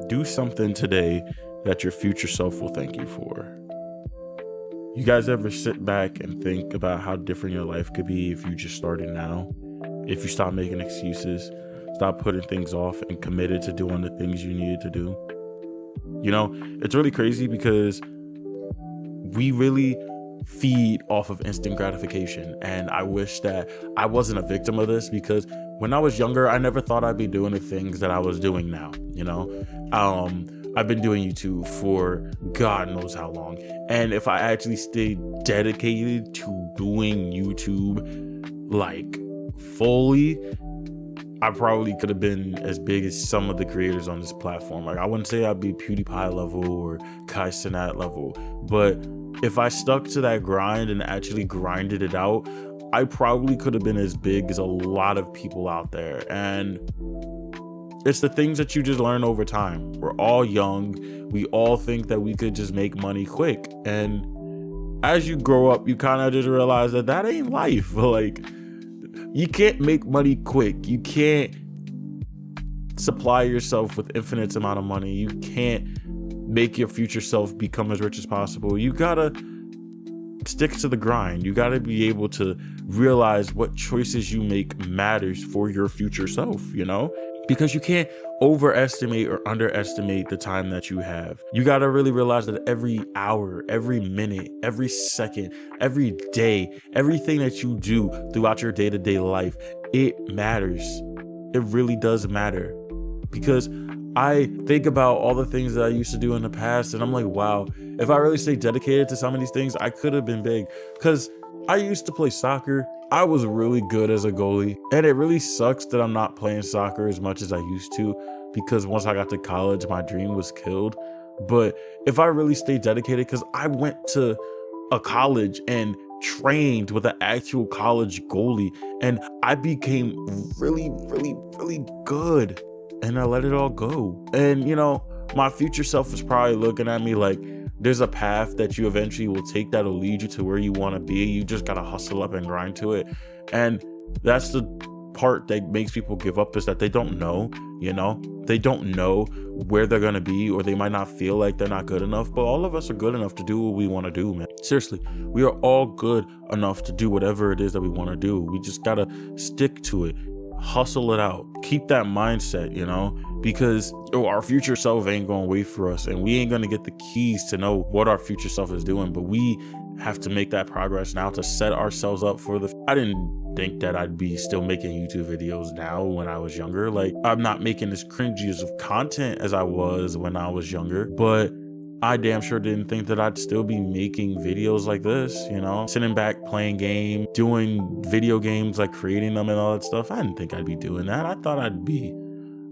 Do something today that your future self will thank you for. You guys ever sit back and think about how different your life could be if you just started now? If you stop making excuses, stop putting things off, and committed to doing the things you needed to do? You know, it's really crazy because we really feed off of instant gratification. And I wish that I wasn't a victim of this, because when I was younger, I never thought I'd be doing the things that I was doing now, you know? I've been doing YouTube for God knows how long. And if I actually stayed dedicated to doing YouTube like fully, I probably could have been as big as some of the creators on this platform. Like, I wouldn't say I'd be PewDiePie level or Kai Cenat level, but if I stuck to that grind and actually grinded it out, I probably could have been as big as a lot of people out there. And it's the things that you just learn over time. We're all young. We all think that we could just make money quick. And as you grow up, you kind of just realize that that ain't life. Like, you can't make money quick. You can't supply yourself with infinite amount of money. You can't make your future self become as rich as possible. You gotta stick to the grind. You gotta be able to realize what choices you make matters for your future self, you know? Because you can't overestimate or underestimate the time that you have. You gotta really realize that every hour, every minute, every second, every day, everything that you do throughout your day-to-day life, it matters. It really does matter. Because I think about all the things that I used to do in the past, and I'm like, wow, if I really stayed dedicated to some of these things, I could have been big. Because I used to play soccer. I was really good as a goalie, and it really sucks that I'm not playing soccer as much as I used to, because once I got to college, my dream was killed. But if I really stayed dedicated, because I went to a college and trained with an actual college goalie, and I became really, really, really good. And I let it all go. And, you know, my future self is probably looking at me like, there's a path that you eventually will take that'll lead you to where you want to be. You just got to hustle up and grind to it. And that's the part that makes people give up, is that they don't know, you know, they don't know where they're going to be, or they might not feel like they're not good enough. But all of us are good enough to do what we want to do, man. Seriously, we are all good enough to do whatever it is that we want to do. We just got to stick to it. Hustle it out. Keep that mindset, you know, because our future self ain't gonna wait for us, and we ain't gonna get the keys to know what our future self is doing, but we have to make that progress now to set ourselves up for I didn't think that I'd be still making YouTube videos now when I was younger. Like, I'm not making as cringy of content as I was when I was younger, but I damn sure didn't think that I'd still be making videos like this, you know, sitting back, playing games, doing video games, like creating them and all that stuff. I didn't think I'd be doing that. I thought I'd be,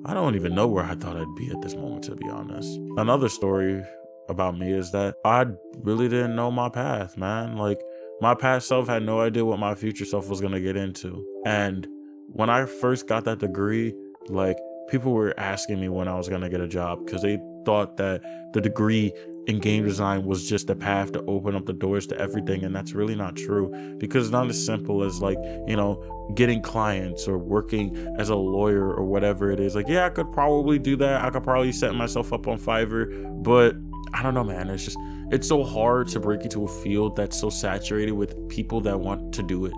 I don't even know where I thought I'd be at this moment, to be honest. Another story about me is that I really didn't know my path, man. Like, my past self had no idea what my future self was going to get into. And when I first got that degree, like, people were asking me when I was going to get a job, because they thought that the degree in game design was just a path to open up the doors to everything. And that's really not true, because it's not as simple as, like, you know, getting clients or working as a lawyer or whatever it is. Like, yeah, I could probably do that. I could probably set myself up on Fiverr, but I don't know, man. It's so hard to break into a field that's so saturated with people that want to do it.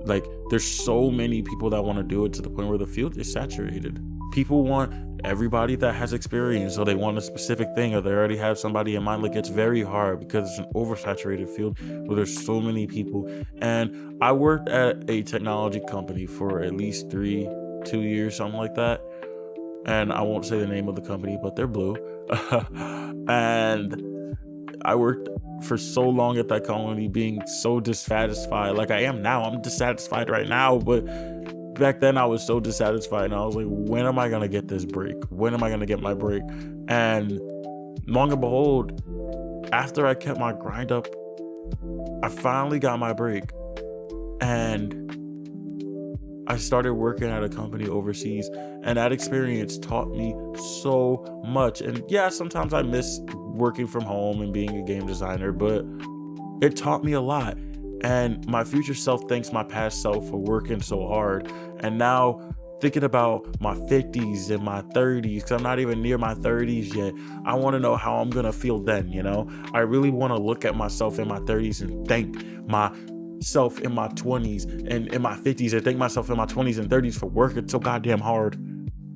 Like, there's so many people that want to do it, to the point where the field is saturated. People want everybody that has experience, or they want a specific thing, or they already have somebody in mind. Like, it's very hard because it's an oversaturated field where there's so many people. And I worked at a technology company for at least 2 years, something like that. And I won't say the name of the company, but they're blue. And I worked for so long at that company, being so dissatisfied. Like I am now. I'm dissatisfied right now, but back then I was so dissatisfied, and I was like, when am I gonna get this break? When am I gonna get my break? And long and behold, after I kept my grind up, I finally got my break. And I started working at a company overseas, and that experience taught me so much. And yeah, sometimes I miss working from home and being a game designer, but it taught me a lot. And my future self thanks my past self for working so hard. And now thinking about my 50s and my 30s, because I'm not even near my 30s yet. I want to know how I'm going to feel then, you know? I really want to look at myself in my 30s and thank myself in my 20s and in my 50s, and thank myself in my 20s and 30s for working so goddamn hard.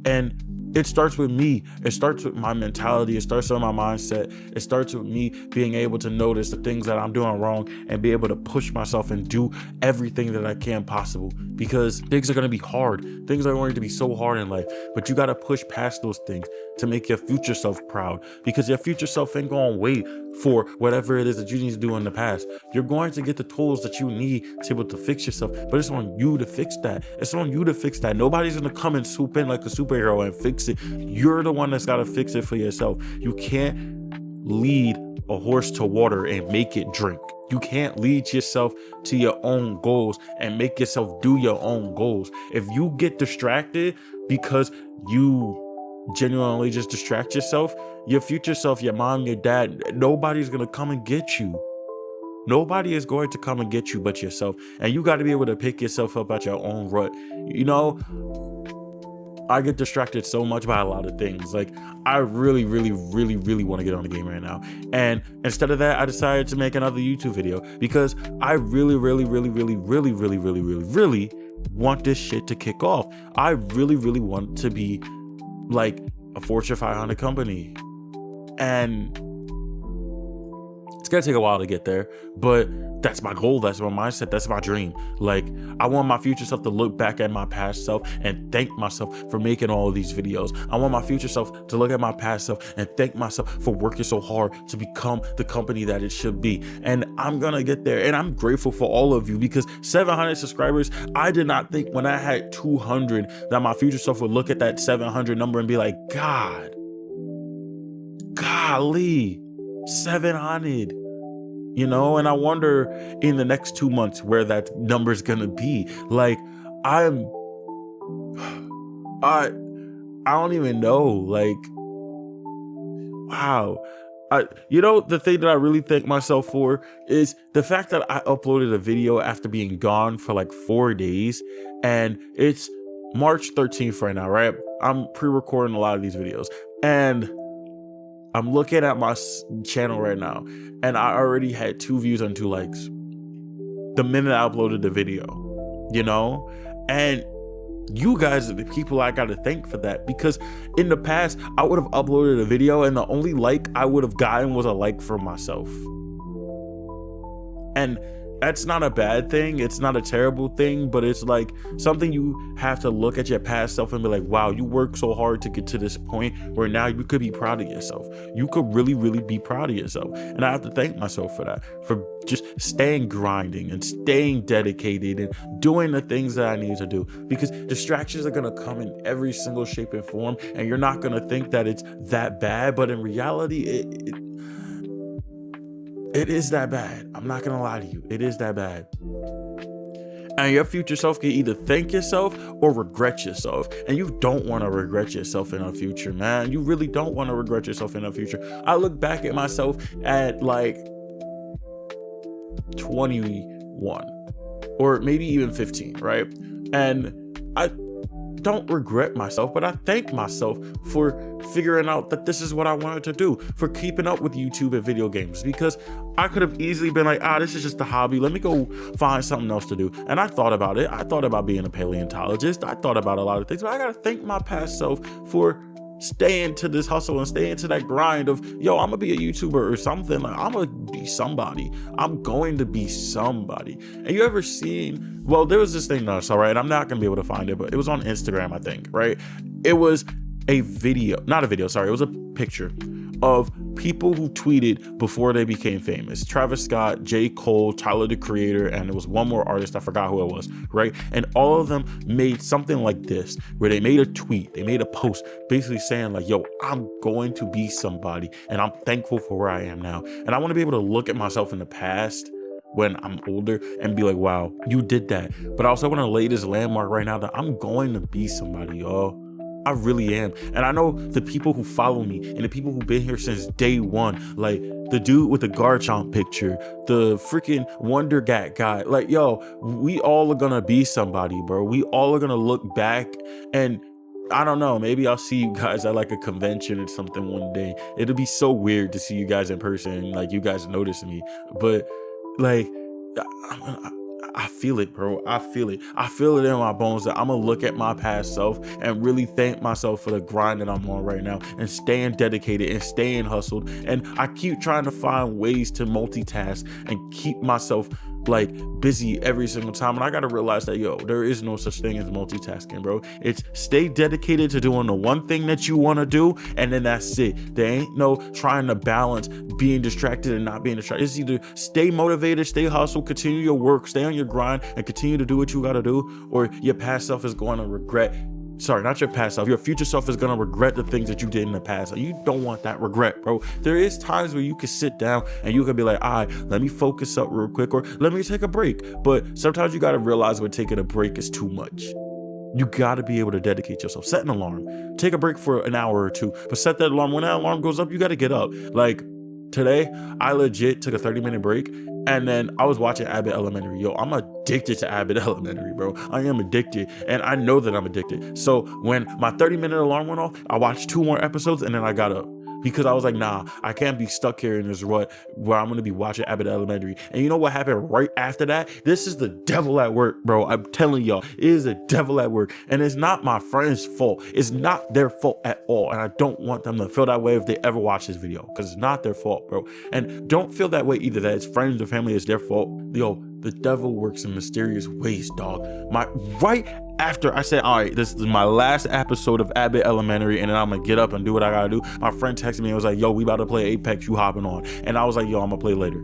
And it starts with me. It starts with my mentality. It starts with my mindset. It starts with me being able to notice the things that I'm doing wrong and be able to push myself and do everything that I can possible, because things are going to be hard. Things are going to be so hard in life, but you got to push past those things to make your future self proud, because your future self ain't going to wait for whatever it is that you need to do in the past. You're going to get the tools that you need to be able to fix yourself, but it's on you to fix that. It's on you to fix that. Nobody's going to come and swoop in like a superhero and fix it. You're the one that's got to fix it for yourself. You can't lead a horse to water and make it drink. You can't lead yourself to your own goals and make yourself do your own goals. If you get distracted because you genuinely just distract yourself, your future self, your mom, your dad, nobody's going to come and get you. Nobody is going to come and get you but yourself. And you got to be able to pick yourself up at your own rut. You know, I get distracted so much by a lot of things. Like, I really want to get on the game right now. And instead of that, I decided to make another YouTube video because I really want this shit to kick off. I really want to be like a Fortune 500 company. And it's gonna take a while to get there, but that's my goal, that's my mindset, that's my dream. Like, I want my future self to look back at my past self and thank myself for making all of these videos. I want my future self to look at my past self and thank myself for working so hard to become the company that it should be. And I'm gonna get there, and I'm grateful for all of you, because 700 subscribers, I did not think when I had 200 that my future self would look at that 700 number and be like, golly, 700. You know, and I wonder in the next 2 months where that number's gonna be. Like, I don't even know. Like, wow. You know, the thing that I really thank myself for is the fact that I uploaded a video after being gone for like 4 days, and it's March 13th right now, right? I'm pre-recording a lot of these videos, and I'm looking at my channel right now, and I already had 2 views and 2 likes the minute I uploaded the video, you know? And you guys are the people I gotta thank for that, because in the past, I would have uploaded a video and the only like I would have gotten was a like from myself. And that's not a bad thing. It's not a terrible thing, but it's like something you have to look at your past self and be like, wow, you worked so hard to get to this point where now you could be proud of yourself. You could really be proud of yourself. And I have to thank myself for that, for just staying grinding and staying dedicated and doing the things that I need to do, because distractions are going to come in every single shape and form, and you're not going to think that it's that bad, but in reality, it is that bad. I'm not gonna lie to you. It is that bad. And your future self can either thank yourself or regret yourself. And you don't want to regret yourself in the future, man. You really don't want to regret yourself in the future. I look back at myself at like 21 or maybe even 15, right? And I don't regret myself, but I thank myself for figuring out that this is what I wanted to do, for keeping up with YouTube and video games, because I could have easily been like, this is just a hobby. Let me go find something else to do. And I thought about it. I thought about being a paleontologist. I thought about a lot of things, but I got to thank my past self for staying to this hustle and staying to that grind of, yo, I'm gonna be a YouTuber or something. Like, I'm gonna be somebody. I'm going to be somebody. And you ever seen, well, there was this thing, no, it's all right, I'm not gonna be able to find it, but it was on Instagram, I think, right? It was a video, not a video, sorry, it was a picture of people who tweeted before they became famous. Travis Scott, J. Cole, Tyler, the Creator, and there was one more artist, I forgot who it was, right? And all of them made something like this, where they made a tweet, they made a post, basically saying like, yo, I'm going to be somebody, and I'm thankful for where I am now. And I want to be able to look at myself in the past when I'm older and be like, wow, you did that. But I also want to lay this landmark right now that I'm going to be somebody, y'all. I really am. And I know the people who follow me and the people who've been here since day one, like the dude with the Garchomp picture, the freaking Wonder Gat guy, like, yo, we all are gonna be somebody, bro. We all are gonna look back, and I don't know, maybe I'll see you guys at like a convention or something one day. It'll be so weird to see you guys in person, like you guys notice me, but like, I feel it, bro. I feel it. I feel it in my bones that I'm gonna look at my past self and really thank myself for the grind that I'm on right now, and staying dedicated and staying hustled. And I keep trying to find ways to multitask and keep myself like busy every single time. And I gotta realize that, yo, there is no such thing as multitasking, bro. It's stay dedicated to doing the one thing that you want to do, and then that's it. There ain't no trying to balance being distracted and not being distracted. It's either stay motivated, stay hustle, continue your work, stay on your grind, and continue to do what you gotta do, or your past self is going to regret. Sorry, not your past self. Your future self is gonna regret the things that you did in the past. You don't want that regret, bro. There is times where you can sit down and you can be like, all right, let me focus up real quick, or let me take a break. But sometimes you gotta realize when taking a break is too much. You gotta be able to dedicate yourself. Set an alarm. Take a break for an hour or two, but set that alarm. When that alarm goes up, you gotta get up. Like today, I legit took a 30-minute break, and then I was watching Abbott Elementary. Yo, I'm addicted to Abbott Elementary, bro. I am addicted, and I know that I'm addicted. So when my 30-minute alarm went off, I watched 2 more episodes, and then I got up. Because I was like, nah, I can't be stuck here in this rut where I'm gonna be watching Abbott Elementary. And you know what happened right after that? This is the devil at work, bro. I'm telling y'all, it is the devil at work. And it's not my friend's fault. It's not their fault at all. And I don't want them to feel that way if they ever watch this video, because it's not their fault, bro. And don't feel that way either, that it's friends or family, it's their fault. Yo, the devil works in mysterious ways, dog. Right after I said, all right, this is my last episode of Abbott Elementary, and then I'm gonna get up and do what I gotta do, my friend texted me and was like, yo, we about to play Apex, you hopping on? And I was like, yo, I'm gonna play later.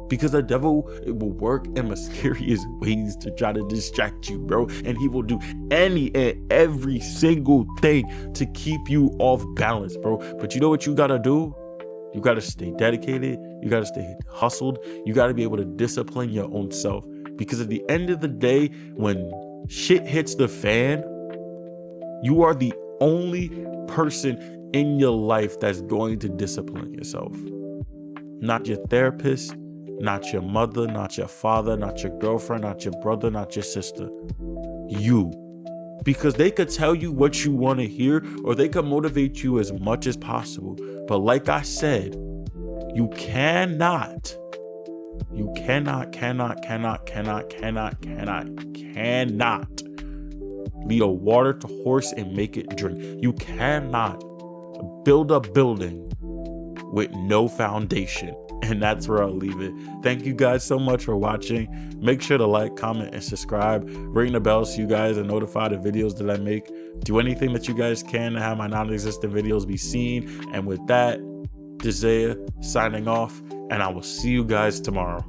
Because the devil, it will work in mysterious ways to try to distract you, bro. And he will do any and every single thing to keep you off balance, bro. But you know what you gotta do? You gotta stay dedicated. You gotta stay hustled. You gotta be able to discipline your own self. Because at the end of the day, when shit hits the fan, you are the only person in your life that's going to discipline yourself. Not your therapist, not your mother, not your father, not your girlfriend, not your brother, not your sister. You. Because they could tell you what you want to hear, or they could motivate you as much as possible. But like I said, you cannot lead a water to horse and make it drink. You cannot build a building with no foundation. And that's where I'll leave it. Thank you guys so much for watching. Make sure to like, comment, and subscribe. Ring the bell so you guys are notified of videos that I make. Do anything that you guys can to have my non-existent videos be seen. And with that, Desire signing off, and I will see you guys tomorrow.